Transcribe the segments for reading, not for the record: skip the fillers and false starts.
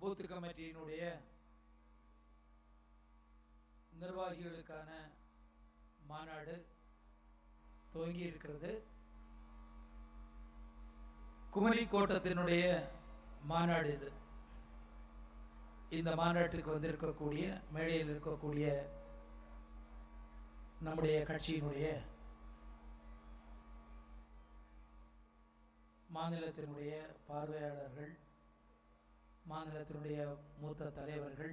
Booth கமிட்டியினுடைய நிர்வாகிகளுக்கான மாநாடு துவங்கி இருக்கிறது. குமரி கோட்டத்தினுடைய மாநாடு இது. இந்த மாநாட்டிற்கு வந்திருக்கக்கூடிய மேடையில் இருக்கக்கூடிய நம்முடைய கட்சியினுடைய மாநிலத்தினுடைய பார்வையாளர்கள், மாநிலத்தினுடைய மூத்த தலைவர்கள்,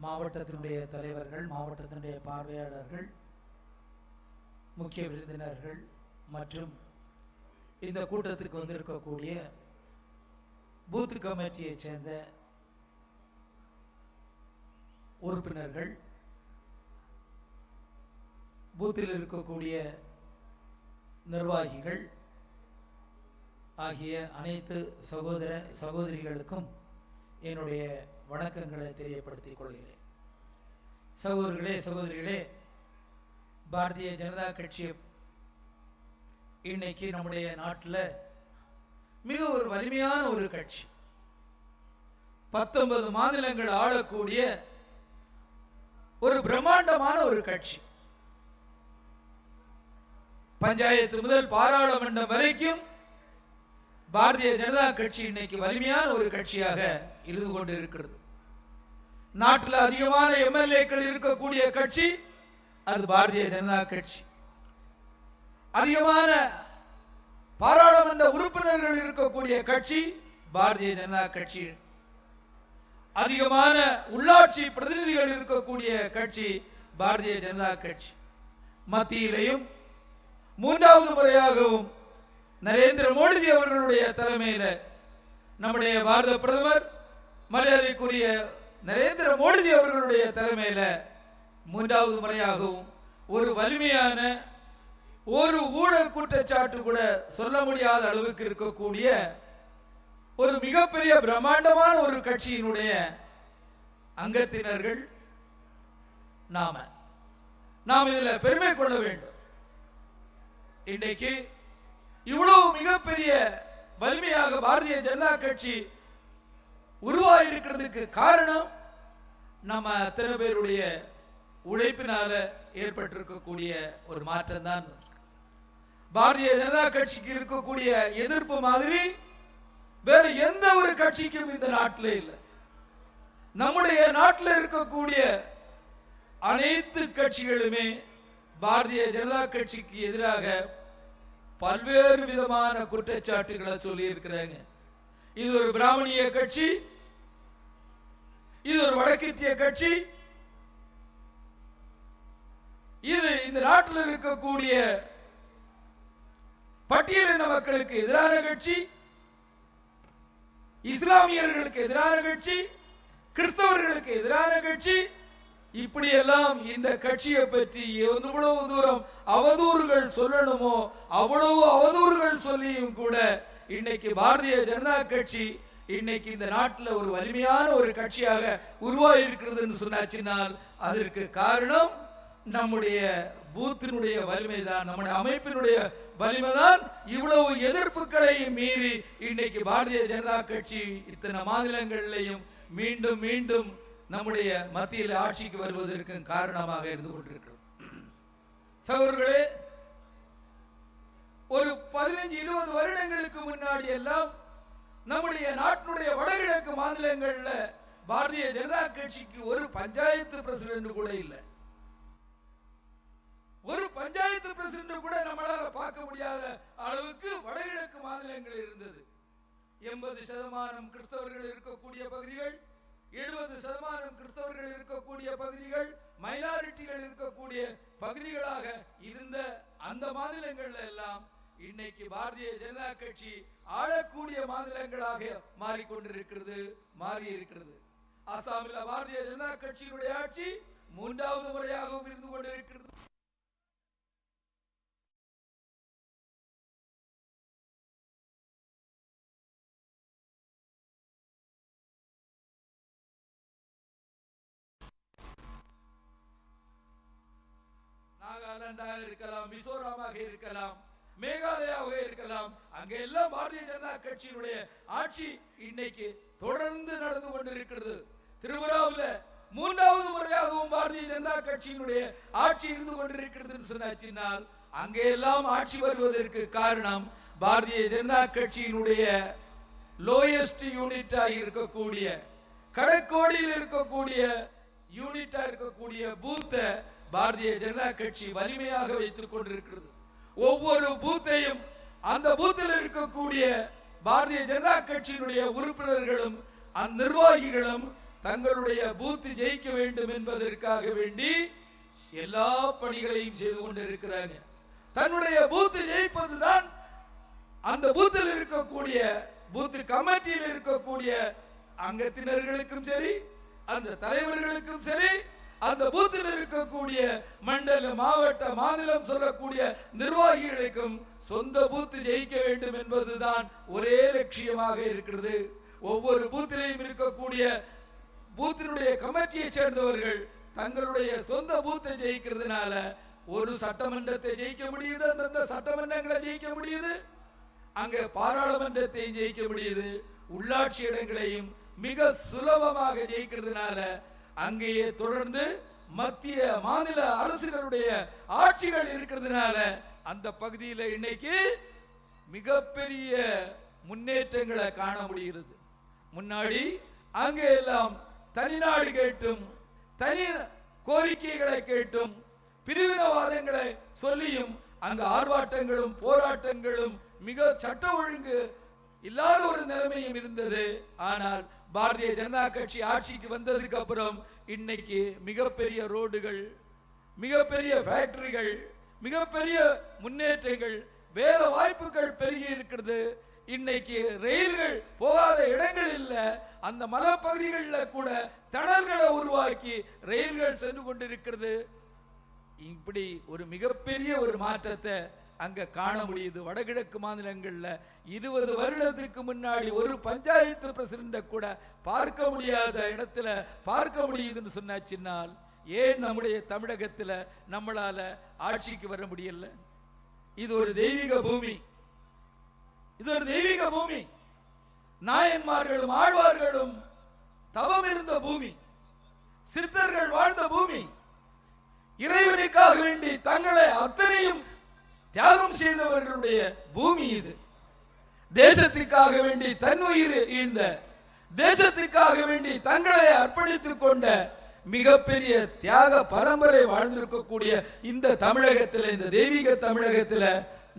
மாவட்டத்தினுடைய தலைவர்கள், மாவட்டத்தினுடைய பார்வையாளர்கள், முக்கிய விருந்தினர்கள் மற்றும் இந்த கூட்டத்திற்கு வந்திருக்கக்கூடிய பூத் கமிட்டியை சேர்ந்த உறுப்பினர்கள், பூத்தில் இருக்கக்கூடிய நிர்வாகிகள் ஆகிய அனைத்து சகோதர சகோதரிகளுக்கும் என்னுடைய வணக்கங்களை தெரியப்படுத்திக் கொள்கிறேன். சகோதரர்களே, சகோதரிகளே, பாரதிய ஜனதா கட்சி இன்னைக்கு நம்முடைய நாட்டில் மிக ஒரு வலிமையான ஒரு கட்சி. 19 மாநிலங்கள் ஆளக்கூடிய ஒரு பிரம்மாண்டமான ஒரு கட்சி. பஞ்சாயத்து முதல் பாராளுமன்றம் வரைக்கும் பாரதிய ஜனதா கட்சி இன்னைக்கு வலிமையான ஒரு கட்சியாக இருந்து கொண்டிருக்கிறது. நாட்டில் அதிகமான எம்எல்ஏக்கள் இருக்கக்கூடிய கட்சி அது பாரதிய ஜனதா கட்சி. அதிகமான பாராளுமன்ற உறுப்பினர்கள் இருக்கக்கூடிய கட்சி பாரதிய ஜனதா கட்சி. அதிகமான உள்ளாட்சி பிரதிநிதிகள் இருக்கக்கூடிய கட்சி பாரதிய ஜனதா கட்சி. மத்தியிலையும் 3வது முறையாகவும் நரேந்திர மோடிஜி அவர்களுடைய தலைமையில் நம்முடைய பாரத பிரதமர் மரியாதைக்குரிய நரேந்திர மோடிஜி அவர்களுடைய தலைமையில் 3வது முறையாகவும் ஒரு வலிமையான ஒரு ஊழல் குற்றச்சாட்டு கூட சொல்ல முடியாத அளவுக்கு இருக்கக்கூடிய ஒரு மிகப்பெரிய பிரம்மாண்டமான ஒரு கட்சியினுடைய அங்கத்தினர்கள் நாம் இதில் பெருமை கொள்ள வேண்டும். இன்றைக்கு இவ்வளவு மிகப்பெரிய வலிமையாக பாரதிய ஜனதா கட்சி உருவாயிருக்கிறதுக்கு காரணம் நம்ம அத்தனை பேருடைய உழைப்பினால ஏற்பட்டிருக்கக்கூடிய ஒரு மாற்றம் தான். பாரதிய ஜனதா கட்சிக்கு இருக்கக்கூடிய எதிர்ப்பு மாதிரி வேற எந்த ஒரு கட்சிக்கும் இந்த நாட்டில் இல்லை. நம்முடைய நாட்டில் இருக்கக்கூடிய அனைத்து கட்சிகளுமே பாரதிய ஜனதா கட்சிக்கு எதிராக பல்வேறு விதமான குற்றச்சாட்டுகளை சொல்லி இருக்கிறாங்க. இது ஒரு பிராமணிய கட்சி, இது ஒரு வடக்கித்திய கட்சி, இது இந்த நாட்டில் இருக்கக்கூடிய பட்டியலின மக்களுக்கு எதிரான கட்சி, இஸ்லாமியர்களுக்கு எதிரான கட்சி, கிறிஸ்தவர்களுக்கு எதிரான கட்சி. இப்படியெல்லாம் இந்த கட்சியை பற்றி எவ்வளவு தூரம் அவதூறுகள் சொல்லணுமோ அவ்வளவு அவதூறுகள் சொல்லியும் கூட இன்னைக்கு பாரதிய ஜனதா கட்சி இன்னைக்கு இந்த நாட்டில் ஒரு வலிமையான ஒரு கட்சியாக உருவாகி இருக்கிறதுன்னு சொன்னாச்சினால் அதற்கு காரணம் நம்முடைய பூத்தினுடைய வலிமைதான், நம்முடைய அமைப்பினுடைய வலிமைதான். இவ்வளவு எதிர்ப்புகளை மீறி இன்னைக்கு பாரதிய ஜனதா கட்சி இத்தனை மாநிலங்களிலையும் மீண்டும் மீண்டும் நம்முடைய மத்தியில் ஆட்சிக்கு வருவதற்கு காரணமாக இருந்து கொண்டிருக்கிறது. சகோதரர்களே, ஒரு 15-20 வருடங்களுக்கு முன்னாடி எல்லாம் நம்முடைய நாட்டினுடைய வடகிழக்கு மாநிலங்கள்ல பாரதிய ஜனதா கட்சிக்கு ஒரு பஞ்சாயத்து பிரசிடென்ட் கூட இல்லை. ஒரு பஞ்சாயத்து பிரசிடென்ட் கூட நம்மளால பார்க்க முடியாத அளவுக்கு வடகிழக்கு மாநிலங்கள் இருந்தது. 80% கிறிஸ்தவர்கள் இருக்கக்கூடிய பகுதிகள், 70% கிறிஸ்தவர்கள் இருக்கக்கூடிய பகுதிகள், மைனாரிட்டிகள் இருக்கக்கூடிய பகுதிகளாக இருந்த அந்த மாநிலங்கள் எல்லாம் இன்னைக்கு பாரதிய ஜனதா கட்சி ஆளக்கூடிய மாநிலங்களாக மாறி இருக்கிறது. அசாமில் பாரதிய ஜனதா கட்சியினுடைய ஆட்சி 3வது முறையாகவும் இருந்து கொண்டிருக்கிறது. நாகாலாண்டாக இருக்கலாம், மிசோராமாக இருக்கலாம், மேகாலயாவாக இருக்கலாம், அங்கே எல்லாம் பாரதிய ஜனதா கட்சியினுடைய ஆட்சி இன்னைக்கு தொடர்ந்து நடந்து கொண்டிருக்கிறது. திரிபுராவில் 3வது முறையாகவும் பாரதிய ஜனதா கட்சியினுடைய ஆட்சி இருந்து கொண்டிருக்கிறது சொன்னால் அங்கே எல்லாம் ஆட்சி வருவதற்கு காரணம் பாரதிய ஜனதா கட்சியினுடைய லோயஸ்ட் யூனிட்டா இருக்கக்கூடிய கடற்கோடியில் இருக்கக்கூடிய யூனிட்டா இருக்கக்கூடிய பூத்த பாரதிய ஜனதா கட்சி வலிமையாக வைத்துக் கொண்டிருக்கிறது. ஒவ்வொரு பூத்தையும் அந்த பூத்தில் இருக்கக்கூடிய பாரதிய ஜனதா கட்சியினுடைய உறுப்பினர்களும் அந்த நிர்வாகிகளும் தங்களுடைய பூத்து ஜெயிக்க வேண்டும் என்பதற்காக வேண்டி எல்லா பணிகளையும் செய்து கொண்டிருக்கிறாங்க. தன்னுடைய பூத்து ஜெயிப்பதுதான் அந்த பூத்தில் இருக்கக்கூடிய பூத்து கமிட்டியில் இருக்கக்கூடிய அங்கத்தினர்களுக்கும் சரி, அந்த தலைவர்களுக்கும் சரி, அந்த பூத்தில் இருக்கக்கூடிய மண்டல, மாவட்ட, மாநிலம் சொல்லக்கூடிய நிர்வாகிகளுக்கும் சொந்த பூத்து ஜெயிக்க வேண்டும் என்பதுதான் ஒரே லட்சியமாக இருக்கிறது. ஒவ்வொரு பூத்திலையும் இருக்கக்கூடிய பூத்தினுடைய கமிட்டியை சேர்ந்தவர்கள் தங்களுடைய சொந்த பூத்தை ஜெயிக்கிறதுனால ஒரு சட்டமன்றத்தை ஜெயிக்க முடியுது, அந்தந்த சட்டமன்றங்களை ஜெயிக்க முடியுது, அங்க பாராளுமன்றத்தை ஜெயிக்க முடியுது, உள்ளாட்சி இடங்களையும் மிக சுலபமாக ஜெயிக்கிறதுனால அங்கேயே தொடர்ந்து மத்திய மாநில அரசுகளுடைய ஆட்சிகள் இருக்கிறதுனால அந்த பகுதியில் இன்னைக்கு மிகப்பெரிய முன்னேற்றங்களை காண முடிகிறது. முன்னாடி அங்கே எல்லாம் தனிநாடு கேட்டும் தனி கோரிக்கைகளை கேட்டும் பிரிவினவாதங்களை சொல்லியும் அங்க ஆர்ப்பாட்டங்களும் போராட்டங்களும் மிக சட்ட ஒழுங்கு இல்லாத ஒரு நிலைமையும் இருந்தது. ஆனால் பாரதிய ஜனதா கட்சி ஆட்சிக்கு வந்ததுக்கு அப்புறம் இன்னைக்கு மிகப்பெரிய ரோடுகள், மிகப்பெரிய ஃபேக்டரிகள், மிகப்பெரிய முன்னேற்றங்கள், வேலை வாய்ப்புகள் பெருகி இருக்கிறது. இன்னைக்கு ரயில்கள் போகாத இடங்கள் இல்ல, அந்த மலைப்பகுதிகளில் கூட தடல்களை உருவாக்கி ரயில்கள் சென்று கொண்டிருக்கிறது. இப்படி ஒரு மிகப்பெரிய ஒரு மாற்றத்தை அங்க காண முடியுது. வடகிழக்கு மாநிலங்கள்ல 20 வருடத்துக்கு முன்னாடி ஒரு பஞ்சாயத்து பிரசிடண்ட கூட பார்க்க முடியாத இடத்துல பார்க்க முடியுதுன்னு சொன்னாச்சினால் ஏன் நம்முடைய தமிழகத்துல நம்மளால ஆட்சிக்கு வர முடியல? இது ஒரு தெய்வீக பூமி, இது ஒரு தெய்வீக பூமி. நாயன்மார்களும் ஆழ்வார்களும் தவம் இருந்த பூமி, சித்தர்கள் வாழ்ந்த பூமி, இறைவனுக்காக வேண்டி தங்களை அத்தனையும் தியாகம் செய்தவர்களுடைய பூமி இது. தேசத்துக்காக வேண்டி தன்னுயிர் ஈழ்ந்த, தேசத்துக்காக வேண்டி தங்களை அர்ப்பணித்துக் கொண்ட மிகப்பெரிய தியாக பரம்பரை வாழ்ந்திருக்கக்கூடிய இந்த தமிழகத்தில், இந்த தெய்வீக தமிழகத்தில்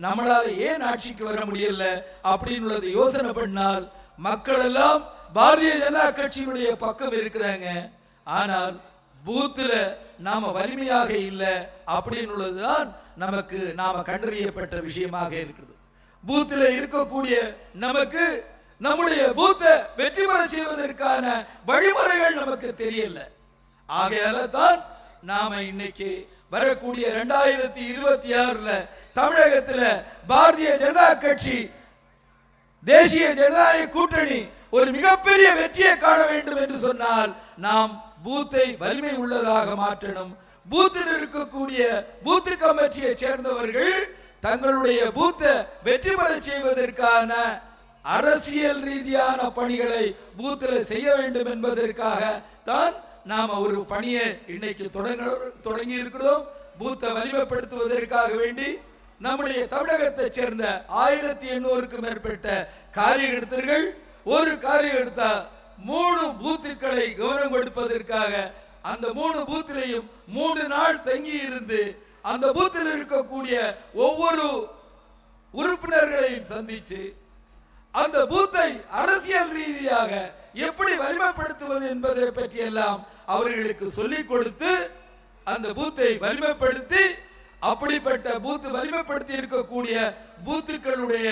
நம்மளால ஏன் ஆட்சிக்கு வர முடியல அப்படின்னு யோசனை பண்ணால் மக்கள் எல்லாம் பாரதிய ஜனதா கட்சியினுடைய பக்கம் இருக்கிறாங்க. ஆனால் பூத்துல நாம வலிமையாக இல்லை அப்படின்னுள்ளதுதான் நமக்கு நாம கண்டறியப்பட்ட விஷயமாக இருக்கிறது. பூத்துல இருக்கக்கூடிய நமக்கு நம்முடைய பூத்தை வெற்றி பெற செய்வதற்கான வழிமுறைகள் நமக்கு தெரியல. ஆகையால தான் நாம இன்னைக்கு வரக்கூடிய 2026 தமிழகத்துல பாரதிய ஜனதா கட்சி தேசிய ஜனநாயக கூட்டணி ஒரு மிகப்பெரிய வெற்றியை காண வேண்டும் என்று சொன்னால் நாம் பூத்தை வலிமை உள்ளதாக மாற்றணும். பூத்தில் இருக்கக்கூடிய பூத்து கமிட்டியை சேர்ந்தவர்கள் தங்களுடைய பூத்தை வெற்றி பெற செய்வதற்கான அரசியல் ரீதியான பணிகளை பூத்தில் செய்ய வேண்டும் என்பதற்காக தான் நாம ஒரு பணியை இன்னைக்கு தொடங்கி இருக்கிறோம். பூத்தை வலிமைப்படுத்துவதற்காக வேண்டி நம்முடைய தமிழகத்தை சேர்ந்த 1800க்கும் மேற்பட்ட காரியகர்த்தர்கள் ஒரு காரியகர்த்தா 3 பூத்துக்களை கவனம் கொடுப்பதற்காக அந்த 3 பூத்திலையும் 3 நாள் தங்கி இருந்து அந்த பூத்தில் இருக்கக்கூடிய ஒவ்வொரு உறுப்பினர்களையும் சந்திச்சு அந்த பூத்தை அரசியல் ரீதியாக எப்படி வலிமைப்படுத்துவது என்பதை பற்றி எல்லாம் அவர்களுக்கு சொல்லிக் கொடுத்து அந்த பூத்தை வலிமைப்படுத்தி அப்படிப்பட்ட பூத்து வலிமைப்படுத்தி இருக்கக்கூடிய பூத்துக்களுடைய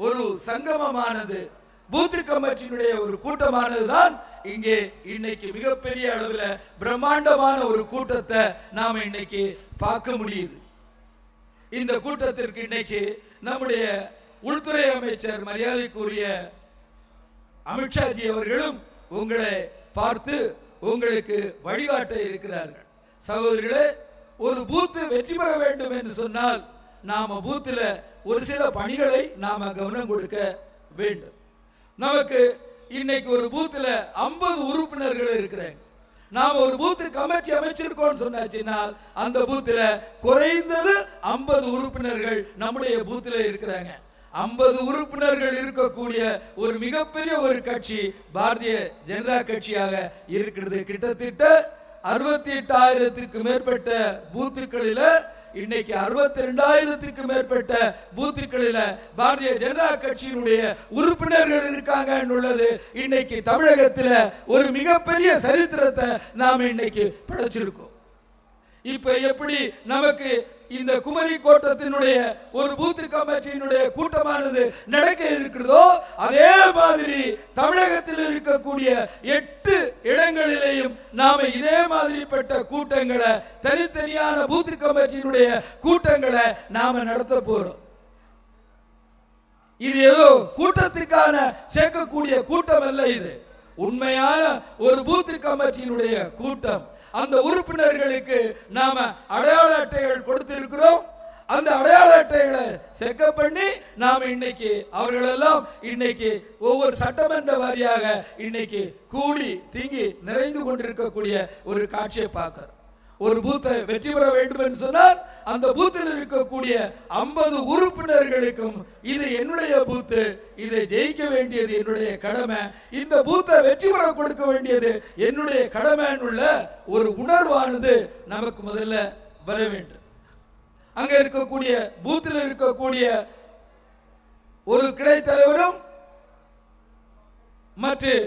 ஒரு சங்கமமானது, பூத்து கமிட்டியினுடைய ஒரு கூட்டமானதுதான் இங்கே இன்னைக்கு மிகப்பெரிய அளவில் பிரம்மாண்டமான ஒரு கூட்டத்தை நாம இன்னைக்கு பார்க்க முடியுது. இந்த கூட்டத்திற்கு இன்னைக்கு நம்முடைய உள்துறை அமைச்சர் மரியாதைக்குரிய அமித்ஷாஜி அவர்களும் உங்களை பார்த்து உங்களுக்கு வழிகாட்ட இருக்கிறார்கள். சகோதரர்களே, ஒரு பூத்து வெற்றி பெற வேண்டும் என்று சொன்னால் நாம பூத்துல ஒரு சில பணிகளை நாம கவனம் கொடுக்க வேண்டும். நமக்கு இன்னைக்கு ஒரு பூத்துல 50 உறுப்பினர்கள் இருக்கிறாங்க. நாம ஒரு பூத்து கமிட்டி அமைச்சிருக்கோம் சொன்னாச்சுன்னா அந்த பூத்துல குறைந்தது 50 உறுப்பினர்கள் நம்முடைய பூத்துல இருக்கிறாங்க. 50 உறுப்பினர்கள் இருக்கக்கூடிய ஒரு மிகப்பெரிய ஒரு கட்சி பாரதிய ஜனதா கட்சியாக இருக்கிறது. கிட்டத்தட்ட 68,000க்கு மேற்பட்ட பூத்துக்களில இன்னைக்கு 62,000க்கு மேற்பட்ட பூத்துக்களில பாரதிய ஜனதா கட்சியினுடைய உறுப்பினர்கள் இருக்காங்க உள்ளது. இன்னைக்கு தமிழகத்தில் ஒரு மிகப்பெரிய சரித்திரத்தை நாம் இன்னைக்கு படைச்சிருக்கோம். இப்ப எப்படி நமக்கு இந்த குமரி கோட்டத்தினுடைய ஒரு பூத்து கமிட்டியினுடைய கூட்டமானது நடக்க இருக்கிறதோ அதே மாதிரி தமிழகத்தில் இருக்கக்கூடிய 8 இடங்களிலேயும் நாம இதே மாதிரிப்பட்ட கூட்டங்களை தனித்தனியான பூத்து கமிட்டியினுடைய கூட்டங்களை நாம நடத்த போறோம். இது ஏதோ கூட்டத்திற்கான சேர்க்கக்கூடிய கூட்டம் அல்ல, இது உண்மையான ஒரு பூத்து கமிட்டியினுடைய கூட்டம். அந்த உறுப்பினர்களுக்கு நாம அடையாள அட்டைகள் கொடுத்திருக்கிறோம். அந்த அடையாள அட்டைகளை செக்க பண்ணி நாம இன்னைக்கு அவர்களெல்லாம் இன்னைக்கு ஒவ்வொரு சட்டமன்ற வாரியாக இன்னைக்கு கூடி திங்கி நிறைந்து கொண்டிருக்கக்கூடிய ஒரு காட்சியை பார்க்கிறோம். ஒரு பூத்தை வெற்றி பெற வேண்டும் என்று சொன்னால் அந்த பூத்தில் இருக்கக்கூடிய 50 உறுப்பினர்களுக்கும் இது என்னுடைய பூத்து, இதை ஜெயிக்க வேண்டியது என்னுடைய கடமை, இந்த பூத்தை வெற்றி பெற கொடுக்க வேண்டியது என்னுடைய கடமைன்னு உள்ள ஒரு உணர்வானது நமக்கு முதல்ல வர வேண்டும். அங்க இருக்கக்கூடிய பூத்தில் இருக்கக்கூடிய ஒரு கிளை தலைவரும் மற்ற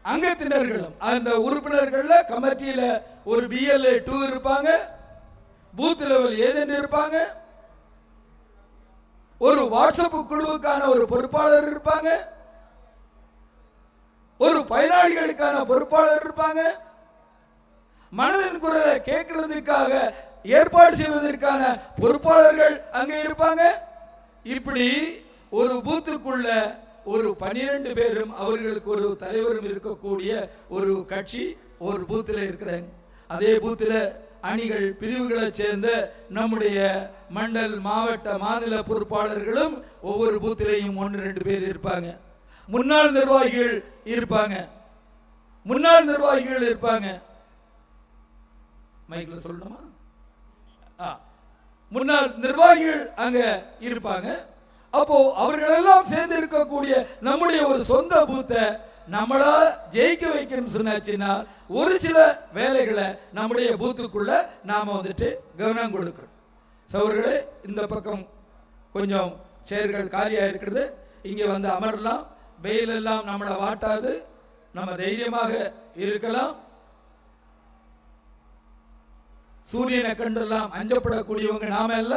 அங்கத்தினர்களும் அந்த உறுப்பினர்கள்ல கமிட்டியில ஒரு BLA 2 இருப்பாங்க, பூத் லெவல் ஏஜென்ட் இருப்பாங்க, ஒரு வாட்ஸ்அப் குழுவுக்கான ஒரு பொறுப்பாளர் இருப்பாங்க, ஒரு பயனாளிகளுக்கான பொறுப்பாளர் இருப்பாங்க, மனதின் குரலை கேட்கறதுக்காக ஏற்பாடு செய்வதற்கான பொறுப்பாளர்கள் அங்கே இருப்பாங்க. இப்படி ஒரு பூத்துக்குள்ள ஒரு 12 பேரும் அவர்களுக்கு ஒரு தலைவரும் இருக்கக்கூடிய ஒரு கட்சி ஒரு பூத்தில் இருக்கிறாங்க. அதே பூத்தில் அணிகள் பிரிவுகளை சேர்ந்த நம்முடைய மண்டல் மாவட்ட மாநில பொறுப்பாளர்களும் ஒவ்வொரு பூத்திலையும் 1-2 பேர் இருப்பாங்க. முன்னாள் நிர்வாகிகள் இருப்பாங்க. மைக்ல சொல்லணுமா? முன்னாள் நிர்வாகிகள் அங்க இருப்பாங்க. அப்போ அவர்கள் எல்லாம் சேர்ந்து இருக்கக்கூடிய நம்முடைய ஒரு சொந்த பூத்தை நம்மளா ஜெயிக்க வைக்கணும் சொன்னாச்சுன்னா ஒரு சில வேலைகளை நம்முடைய பூத்துக்குள்ள நாம வந்துட்டு கவனம் கொடுக்கணும். சகோதரர்களே, இந்த பக்கம் கொஞ்சம் சேர்கள் காலியா இருக்கிறது, இங்க வந்து அமரலாம். வெயில் எல்லாம் நம்மளை வாட்டாது, நம்ம தைரியமாக இருக்கலாம். சூரியனை கண்டெல்லாம் அஞ்சப்படக்கூடியவங்க நாம அல்ல.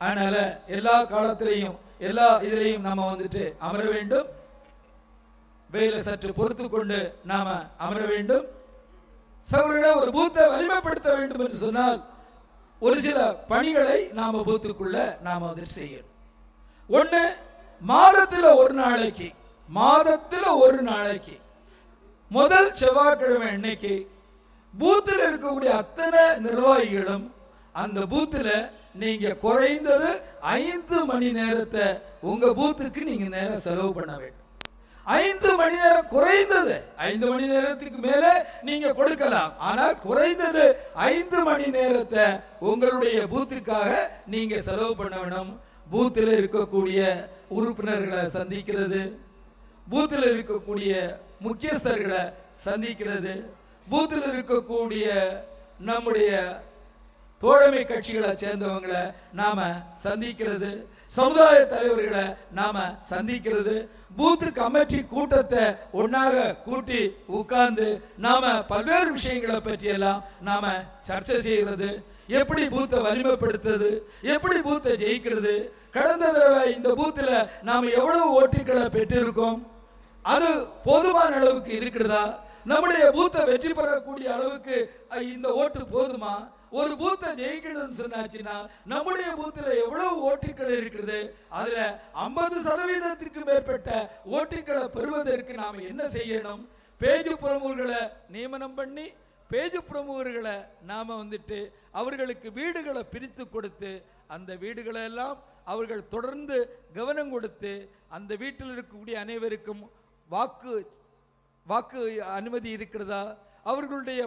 அதனால எல்லா காலத்திலையும் எல்லா இதிலையும் நாம வந்துட்டு அமர வேண்டும். வெயிலை சற்று பொறுத்து கொண்டு நாம அமர வேண்டும். சகோதரர்களே, ஒரு பூத்தை வலிமைப்படுத்த வேண்டும் என்று சொன்னால் ஒரு சில பணிகளை நாம பூத்துக்குள்ள நாம வந்துட்டு செய்யணும். ஒண்ணு, மாதத்துல ஒரு நாளைக்கு முதல் செவ்வாய்க்கிழமை அன்னைக்கு பூத்தில் இருக்கக்கூடிய அத்தனை நிர்வாகிகளும் அந்த பூத்துல நீங்க குறைந்தது 5 மணி நேரத்தை உங்க பூத்துக்கு நீங்க நேரம் செலவு பண்ண வேண்டும். 5 மணி நேரம் குறைந்தது. 5 மணி நேரத்துக்கு மேல நீங்க கொடுக்கலாம், ஆனால் குறைந்தது 5 மணி நேரத்தை உங்களுடைய பூத்துக்காக நீங்க செலவு பண்ண வேணும். பூத்தில் இருக்கக்கூடிய உறுப்பினர்களை சந்திக்கிறது, பூத்தில் இருக்கக்கூடிய முக்கியஸ்தர்களை சந்திக்கிறது, பூத்தில் இருக்கக்கூடிய நம்முடைய தோழமை கட்சிகளை சேர்ந்தவங்களை நாம சந்திக்கிறது, சமுதாய தலைவர்களை நாம சந்திக்கிறது, பூத்து கமிட்டி கூட்டத்தை ஒன்னாக கூட்டி உட்கார்ந்து நாம பல்வேறு விஷயங்களை பற்றி எல்லாம் நாம சர்ச்சை செய்கிறது. எப்படி பூத்தை வலிமைப்படுத்துறது, எப்படி பூத்தை ஜெயிக்கிறது, கடந்த தடவை இந்த பூத்துல நாம எவ்வளவு ஓட்டுகளை பெற்றிருக்கோம், அது போதுமான அளவுக்கு இருக்கிறதா, நம்முடைய பூத்தை வெற்றி பெறக்கூடிய அளவுக்கு இந்த ஓட்டு போதுமா, ஒரு பூத்தை ஜெயிக்கணும்னு சொன்னாச்சுன்னா நம்முடைய பூத்துல எவ்வளவு ஓட்டுகள் இருக்கிறது, அதுல 50% மேற்பட்ட ஓட்டுகளை பெறுவதற்கு நாம என்ன செய்யணும், பேஜ் பிரமுகர்களை நியமனம் பண்ணி பேஜ் பிரமுகர்களை நாம் வந்துட்டு அவர்களுக்கு வீடுகளை பிரித்து கொடுத்து அந்த வீடுகளை எல்லாம் அவர்கள் தொடர்ந்து கவனம் கொடுத்து அந்த வீட்டில் இருக்கக்கூடிய அனைவருக்கும் வாக்கு அனுமதி இருக்கிறதா, அவர்களுடைய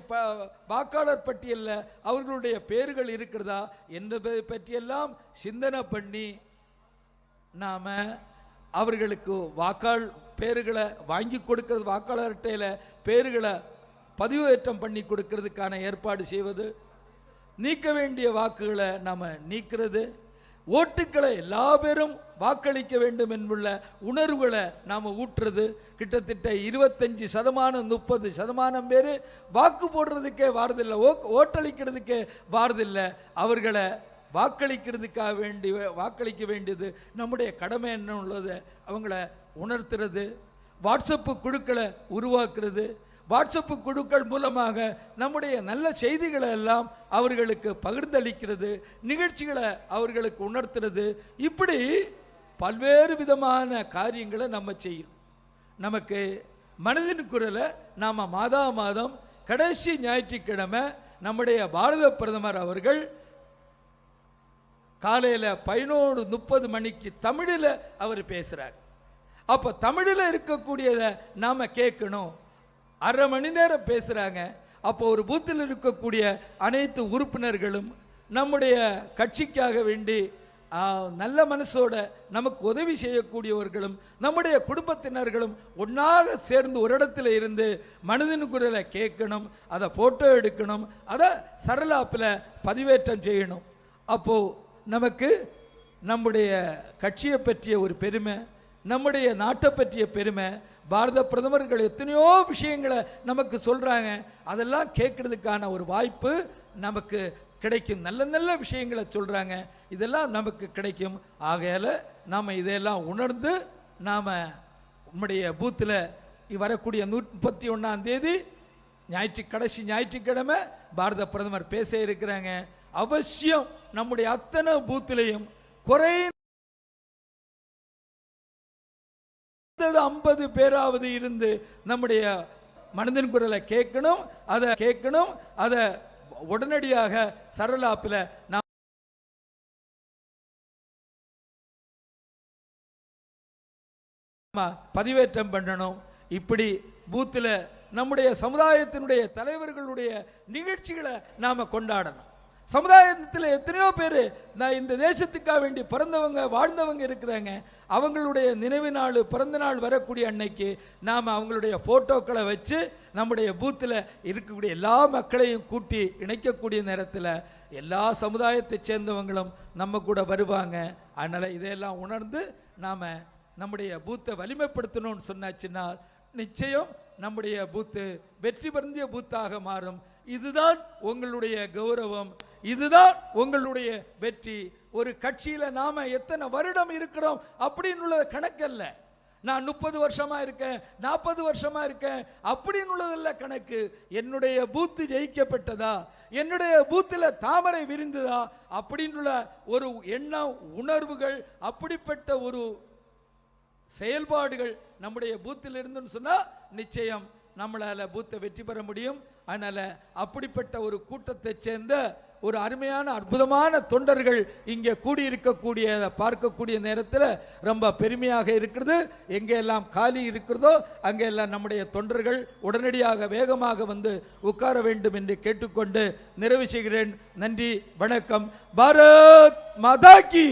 வாக்காளர் பட்டியலில் அவர்களுடைய பெயர்கள் இருக்கிறதா என்பதை பற்றியெல்லாம் சிந்தனை பண்ணி நாம் அவர்களுக்கு பெயர்களை வாங்கி கொடுக்கிறது, வாக்காளர் அட்டையில் பெயர்களை பதிவேற்றம் பண்ணி கொடுக்கறதுக்கான ஏற்பாடு செய்வது, நீக்க வேண்டிய வாக்குகளை நாம் நீக்கிறது, ஓட்டுக்களை எல்லா பேரும் வாக்களிக்க வேண்டும் என்புள்ள உணர்வுகளை நாம் ஊற்றுறது. கிட்டத்தட்ட 25% 30% பேர் வாக்கு போடுறதுக்கே வாரதில்லை, ஓட்டளிக்கிறதுக்கே வாரதில்லை. அவர்களை வாக்களிக்க வேண்டியது நம்முடைய கடமை என்ன உள்ளது அவங்கள உணர்த்துறது. வாட்ஸ்அப்பு குழுக்களை உருவாக்குறது, வாட்ஸ்அப்பு குழுக்கள் மூலமாக நம்முடைய நல்ல செய்திகளை எல்லாம் அவர்களுக்கு பகிர்ந்தளிக்கிறது, நிகழ்ச்சிகளை அவர்களுக்கு உணர்த்துறது. இப்படி பல்வேறு விதமான காரியங்களை நம்ம செய்யும். நமக்கு மனதின் குரலை நாம் மாதம் கடைசி ஞாயிற்றுக்கிழமை நம்முடைய பாரத பிரதமர் அவர்கள் காலையில் 11:30 மணிக்கு தமிழில் அவர் பேசுகிறார். அப்போ தமிழில் இருக்கக்கூடியதை நாம் கேட்கணும். அரை மணி நேரம் பேசுகிறாங்க. அப்போ ஒரு பூத்தில் இருக்கக்கூடிய அனைத்து உறுப்பினர்களும் நம்முடைய கட்சிக்காக வேண்டி நல்ல மனசோட நமக்கு உதவி செய்யக்கூடியவர்களும் நம்முடைய குடும்பத்தினர்களும் ஒன்றாக சேர்ந்து ஒரு இடத்துல இருந்து மனதின் குரலை கேட்கணும், அதை ஃபோட்டோ எடுக்கணும், அதை சரலாப்பில் பதிவேற்றம் செய்யணும். அப்போது நமக்கு நம்முடைய கட்சியை பற்றிய ஒரு பெருமை, நம்முடைய நாட்டை பற்றிய பெருமை, பாரத பிரதமர்கள் எத்தனையோ விஷயங்களை நமக்கு சொல்கிறாங்க, அதெல்லாம் கேட்கறதுக்கான ஒரு வாய்ப்பு நமக்கு கிடைக்கும். நல்ல நல்ல விஷயங்களை சொல்கிறாங்க, இதெல்லாம் நமக்கு கிடைக்கும். ஆகையால் நாம் இதையெல்லாம் உணர்ந்து நாம் நம்முடைய பூத்தில் வரக்கூடிய 31ஆம் தேதி கடைசி ஞாயிற்றுக்கிழமை பாரத பிரதமர் பேச இருக்கிறாங்க. அவசியம் நம்முடைய அத்தனை பூத்திலையும் குறைந்தது 50 பேராவது இருந்து நம்முடைய மனதின் குரலை கேட்கணும். அதை உடனடியாக சரலாப்பில் நாம் பதிவேற்றம் பண்ணணும். இப்படி பூத்தில் நம்முடைய சமுதாயத்தினுடைய தலைவர்களுடைய நிகழ்ச்சிகளை நாம் கொண்டாடணும். சமுதாயத்தில் எத்தனையோ பேர் இந்த தேசத்துக்காக வேண்டி பிறந்தவங்க வாழ்ந்தவங்க இருக்கிறாங்க. அவங்களுடைய நினைவு நாள் பிறந்த நாள் வரக்கூடிய அன்னைக்கு நாம் அவங்களுடைய ஃபோட்டோக்களை வச்சு நம்முடைய பூத்தில் இருக்கக்கூடிய எல்லா மக்களையும் கூட்டி இணைக்கக்கூடிய நேரத்தில் எல்லா சமுதாயத்தை சேர்ந்தவங்களும் நம்ம கூட வருவாங்க. அதனால் இதையெல்லாம் உணர்ந்து நாம் நம்முடைய பூத்தை வலிமைப்படுத்தணும்னு சொன்னாச்சுன்னா நிச்சயம் நம்முடைய பூத்து வெற்றி பொருந்திய பூத்தாக மாறும். இதுதான் உங்களுடைய கௌரவம், இதுதான் உங்களுடைய வெற்றி. ஒரு கட்சியில் நாம் எத்தனை வருடம் இருக்கிறோம் அப்படின்னு கணக்கல்ல. நான் 30 வருஷமா இருக்கேன், 40 வருஷமா இருக்கேன் அப்படின்னு உள்ளதில்ல கணக்கு. என்னுடைய பூத்து ஜெயிக்கப்பட்டதா, என்னுடைய பூத்தில் தாமரை விரிந்ததா அப்படின்னுள்ள ஒரு எண்ணம், உணர்வுகள், அப்படிப்பட்ட ஒரு செயல்பாடுகள் நம்முடைய பூத்தில் இருந்துன்னு சொன்னால் நிச்சயம் நம்மளால் பூத்தை வெற்றி பெற முடியும். அதனால் அப்படிப்பட்ட ஒரு கூட்டத்தை சேர்ந்த ஒரு அருமையான அற்புதமான தொண்டர்கள் இங்கே கூடியிருக்கக்கூடிய பார்க்கக்கூடிய நேரத்தில் ரொம்ப பெருமையாக இருக்கிறது. எங்கெல்லாம் காலி இருக்கிறதோ அங்கெல்லாம் நம்முடைய தொண்டர்கள் உடனடியாக வேகமாக வந்து உட்கார வேண்டும் என்று கேட்டுக்கொண்டு நிறைவு செய்கிறேன். நன்றி, வணக்கம். பாரத் மாதா கி.